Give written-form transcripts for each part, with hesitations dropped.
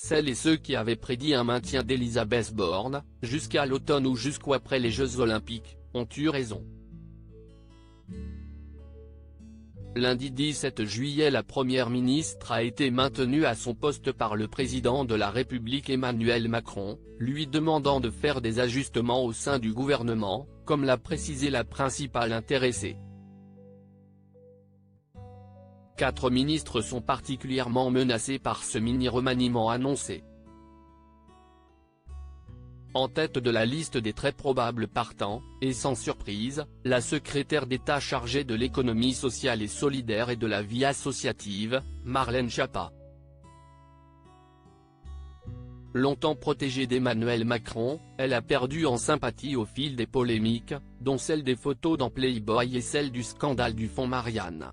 celles et ceux qui avaient prédit un maintien d'Elisabeth Borne, jusqu'à l'automne ou jusqu'après les Jeux Olympiques, ont eu raison. Lundi 17 juillet, la première ministre a été maintenue à son poste par le président de la République Emmanuel Macron, lui demandant de faire des ajustements au sein du gouvernement, comme l'a précisé la principale intéressée. 4 ministres sont particulièrement menacés par ce mini-remaniement annoncé. En tête de la liste des très probables partants, et sans surprise, la secrétaire d'État chargée de l'économie sociale et solidaire et de la vie associative, Marlène Schiappa. Longtemps protégée d'Emmanuel Macron, elle a perdu en sympathie au fil des polémiques, dont celle des photos dans Playboy et celle du scandale du fonds Marianne.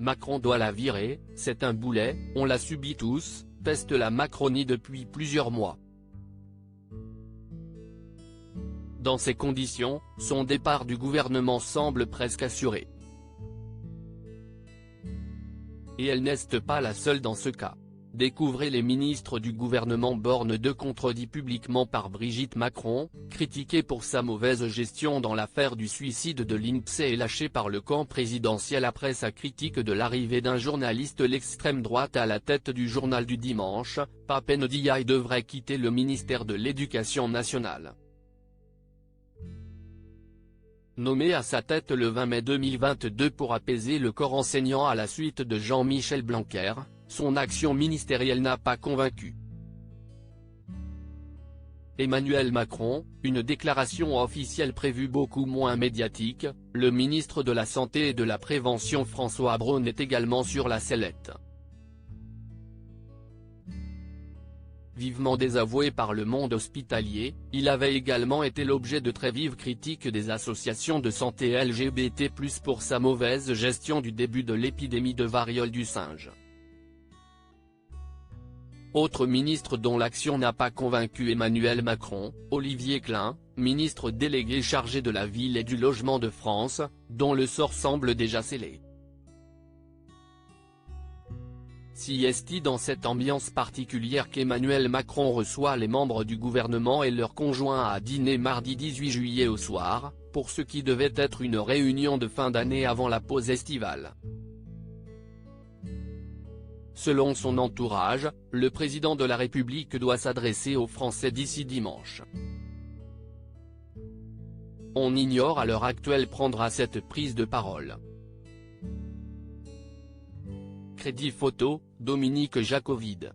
Macron doit la virer, c'est un boulet, on l'a subi tous, peste la Macronie depuis plusieurs mois. Dans ces conditions, son départ du gouvernement semble presque assuré. Et elle n'est pas la seule dans ce cas. Découvrez les ministres du gouvernement Borne 2 contredits publiquement par Brigitte Macron, critiquée pour sa mauvaise gestion dans l'affaire du suicide de Lindsay et lâchée par le camp présidentiel après sa critique de l'arrivée d'un journaliste l'extrême droite à la tête du journal du dimanche. Pape Ndiaye devrait quitter le ministère de l'Éducation nationale. Nommé à sa tête le 20 mai 2022 pour apaiser le corps enseignant à la suite de Jean-Michel Blanquer, son action ministérielle n'a pas convaincu. Emmanuel Macron, une déclaration officielle prévue beaucoup moins médiatique, le ministre de la Santé et de la Prévention François Braun est également sur la sellette. Vivement désavoué par le monde hospitalier, il avait également été l'objet de très vives critiques des associations de santé LGBT+ pour sa mauvaise gestion du début de l'épidémie de variole du singe. Autre ministre dont l'action n'a pas convaincu Emmanuel Macron, Olivier Klein, ministre délégué chargé de la ville et du logement de France, dont le sort semble déjà scellé. Si est dans cette ambiance particulière qu'Emmanuel Macron reçoit les membres du gouvernement et leurs conjoints à dîner mardi 18 juillet au soir, pour ce qui devait être une réunion de fin d'année avant la pause estivale. Selon son entourage, le président de la République doit s'adresser aux Français d'ici dimanche. On ignore à l'heure actuelle prendra cette prise de parole. Crédit photo, Dominique Jacovide.